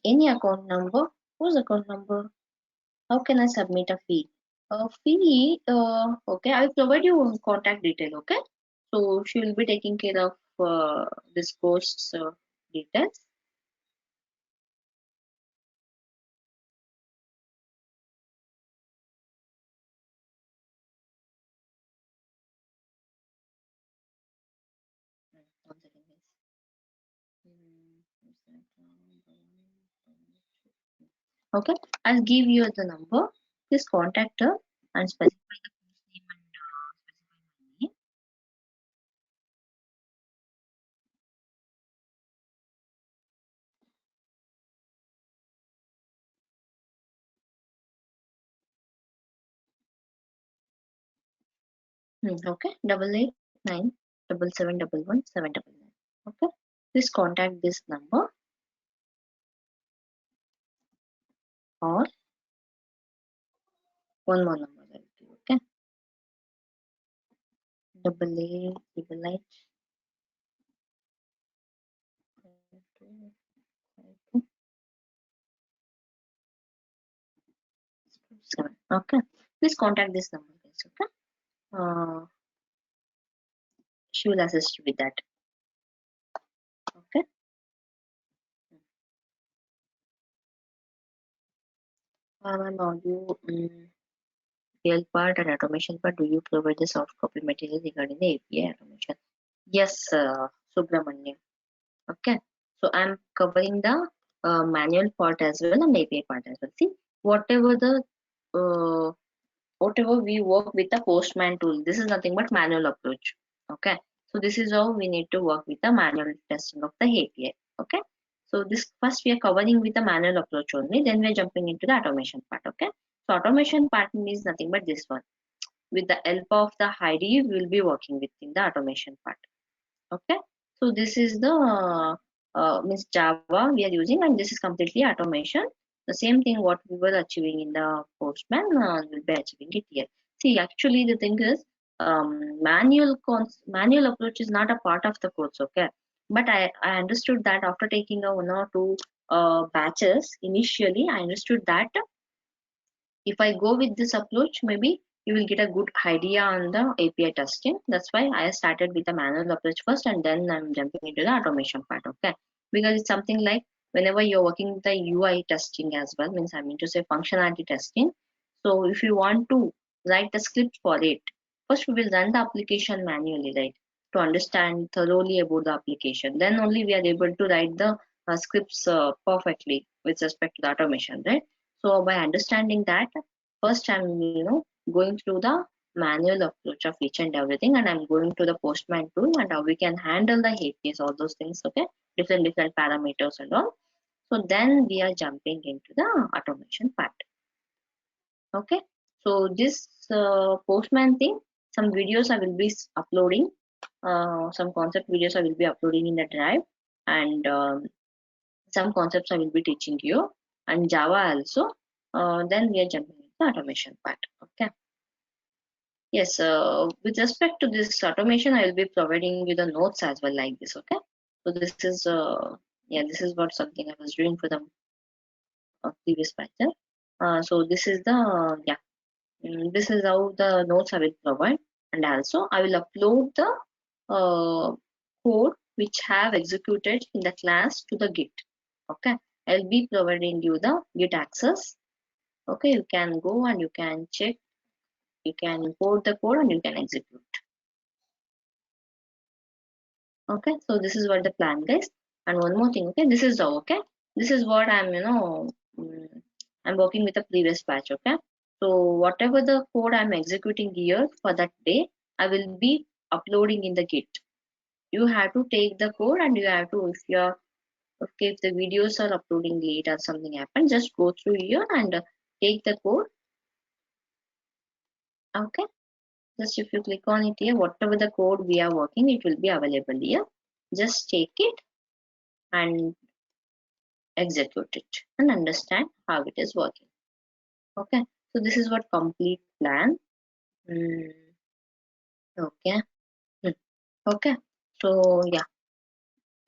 Any account number? Whose account number? How can I submit a fee? Fee. Okay, I'll provide you contact detail. Okay. So she will be taking care of this course details. One second, guys. Okay, I'll give you the number. Please contact her and specify the course name and specify my name. Okay, 88977711 Okay, please contact this number or one more number. Okay, 8888. Okay, please contact this number, guys. Okay, she will assist you with that. Okay. Now you real part and automation part. Do you provide the soft copy material regarding the API automation? Yes, Subramanian. Okay, so I'm covering the manual part as well and API part as well. See, whatever the whatever we work with the Postman tool, this is nothing but manual approach. Okay, so this is how we need to work with the manual testing of the API. Okay, so this first we are covering with the manual approach only, then we are jumping into the automation part. Okay, so automation part means nothing but this one. With the help of the IDE, we will be working within the automation part. Okay, so this is the means Java we are using, and this is completely automation. The same thing what we were achieving in the Postman, we'll be achieving it here. See, actually the thing is, manual approach is not a part of the course. Okay, but I understood that after taking a 1 or 2 batches initially, I understood that if I go with this approach, maybe you will get a good idea on the API testing. That's why I started with the manual approach first, and then I'm jumping into the automation part. Okay, because it's something like whenever you're working with the UI testing as well, means I mean to say functionality testing. So if you want to write a script for it, first we will run the application manually, right? To understand thoroughly about the application. Then only we are able to write the scripts perfectly with respect to the automation, right? So by understanding that, first I'm going through the manual approach of each and everything, and I'm going to the Postman tool and how we can handle the APIs, all those things, okay? Different parameters and all. So then we are jumping into the automation part. Okay, so this Postman thing, some videos I will be uploading, some concept videos I will be uploading in the drive, and some concepts I will be teaching you, and Java also. Then we are jumping into the automation part. Okay. Yes, with respect to this automation, I will be providing you the notes as well, like this. Okay. So this is yeah, this is what something I was doing for the previous batch. So this is the yeah. This is how the notes I will provide, and also I will upload the code which have executed in the class to the Git. Okay, I'll be providing you the Git access. Okay, you can go and you can check, you can import the code and you can execute. Okay, so this is what the plan, guys. And one more thing, okay, this is the okay. This is what I'm I'm working with the previous batch. Okay, so whatever the code I'm executing here for that day, I will be uploading in the Git. You have to take the code and you have to, if the videos are uploading late or something happen, just go through here and take the code. Okay, just if you click on it here, whatever the code we are working, it will be available here. Just take it and execute it and understand how it is working. Okay, so this is what complete plan. Okay. Okay, so yeah.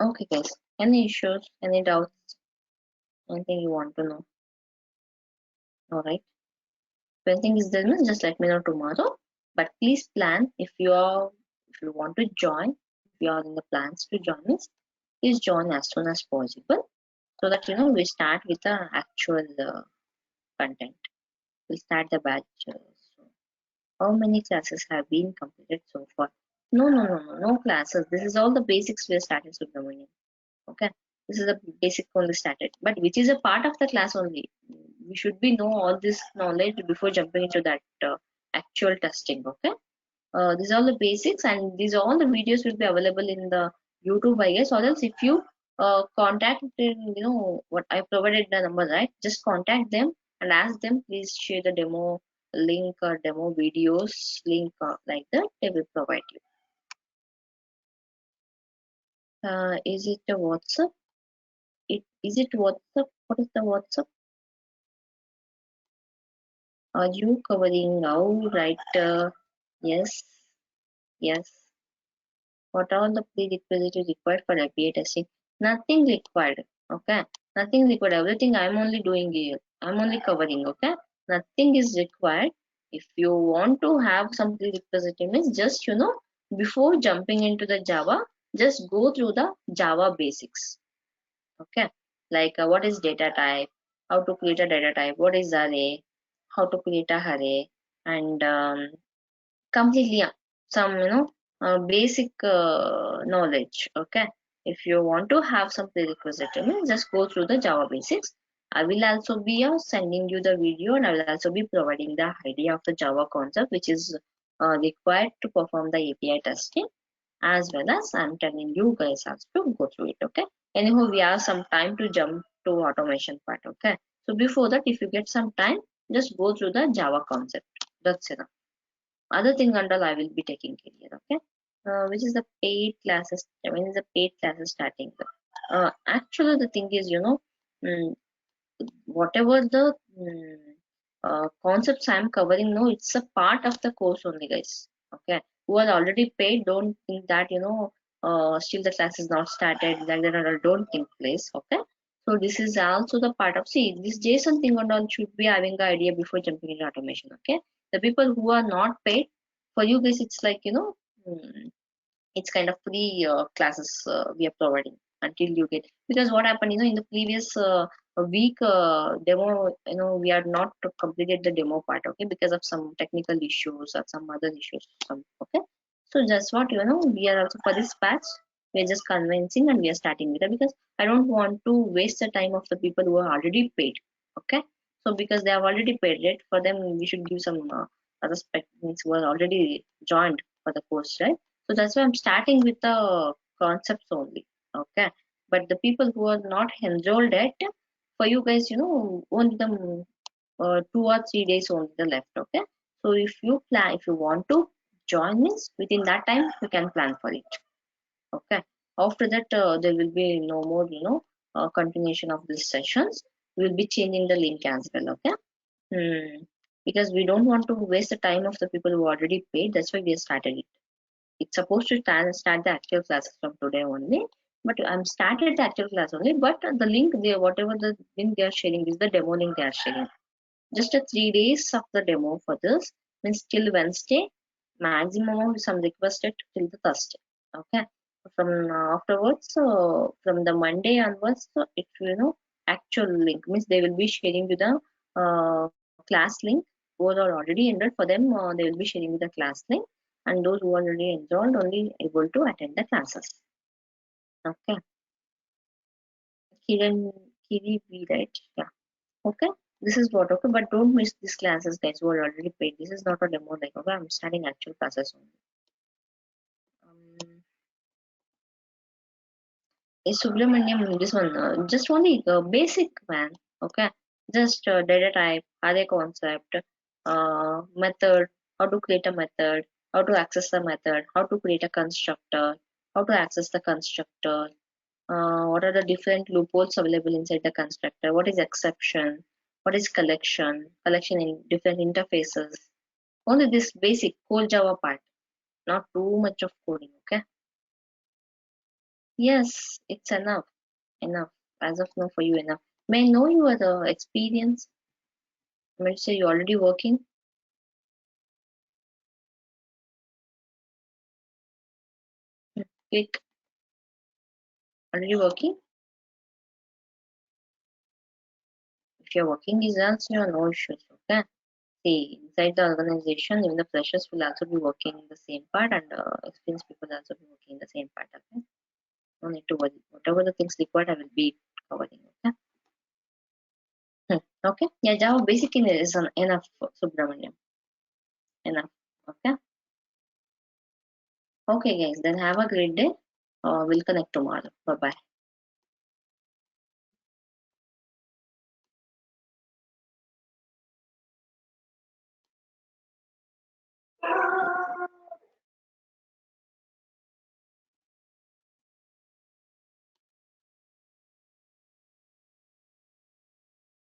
Okay, guys, any issues, any doubts, anything you want to know? All right, if anything is there, just let me know tomorrow, but please plan. If you want to join, if you are in the plans to join us, please join as soon as possible, so that we start with the actual content. We'll start the batch. So how many classes have been completed so far? No classes. This is all the basics we are starting, Subramanian. Okay, this is the basic only started, but which is a part of the class only. We should be know all this knowledge before jumping into that actual testing. Okay, these are all the basics, and these all the videos will be available in the YouTube, I guess. Or else, if you contact, what I provided the number, right? Just contact them and ask them, please share the demo link or demo videos link like that. They will provide you. Is it a WhatsApp? Is it WhatsApp? What is the WhatsApp? Are you covering now? Right? Yes. Yes. What are the prerequisites required for API testing? Nothing required. Okay. Nothing required. Everything I'm only doing here. I'm only covering. Okay. Nothing is required. If you want to have some prerequisites, just before jumping into the Java, just go through the Java basics. Okay, like what is data type, how to create a data type, what is array, how to create a array, and completely some basic knowledge. Okay, if you want to have some prerequisite, just go through the Java basics. I will also be sending you the video, and I will also be providing the idea of the Java concept which is required to perform the API testing, as well as I'm telling you guys how to go through it. Okay, anyhow, we have some time to jump to automation part. Okay, so before that, if you get some time, just go through the Java concept. That's enough. Other thing until I will be taking care here. Okay, which is the paid classes. When is the paid classes starting? Actually, the thing is, whatever the concepts I'm covering, no, it's a part of the course only, guys. Okay, who are already paid, don't think that still the class is not started, like that, or don't think place. Okay, so this is also the part of, see, this JSON thing and all should be having the idea before jumping into automation. Okay, the people who are not paid, for you guys, it's like it's kind of free classes we are providing until you get, because what happened in the previous a week demo, we are not completed the demo part, okay, because of some technical issues or some other issues, okay. So just what, we are also for this batch, we are just convincing and we are starting with it, because I don't want to waste the time of the people who are already paid, okay. So because they have already paid it, for them we should give some other means who are already joined for the course, right? So that's why I'm starting with the concepts only, okay. But the people who are not enrolled yet, for you guys, only the 2 or 3 days only the left, okay. So if you want to join means within that time you can plan for it, okay. After that there will be no more, continuation of these sessions. We'll be changing the link as well, okay. Because we don't want to waste the time of the people who already paid. That's why we started it. It's supposed to start the actual classes from today only, but I'm started the actual class only. But the link, whatever the link they are sharing is the demo link they are sharing. Just a 3 days of the demo for this, means till Wednesday, maximum of some requested till the Thursday, okay. From afterwards, from the Monday onwards, it actual link means they will be sharing you the class link. Those are already enrolled, for them they will be sharing you the class link, and those who are already enrolled only able to attend the classes, okay. Kiri B, right? Yeah, okay. This is what, okay, but don't miss these classes, guys, who are already paid. This is not a demo, like, okay, I'm starting actual classes only. Subramaniam, this one, just only basic, man, okay. Just data type, array concept, method, how to create a method, how to access the method, how to create a constructor, how to access the constructor, what are the different loopholes available inside the constructor, what is exception, what is collection in different interfaces. Only this basic CoreJava part, not too much of coding, okay. Yes, it's enough as of now for you, enough. May I know your experience? Let's say you're already working. Click. Already working. If you're working is also no issues, okay. See, inside the organization, even the freshers will also be working in the same part, and experienced people also be working in the same part, okay. No need to worry. Whatever the things required, I will be covering, okay. Okay. Yeah, Java basic is enough, Subramaniam. Enough. Okay. Okay, guys. Then have a great day. We'll connect tomorrow. Bye bye.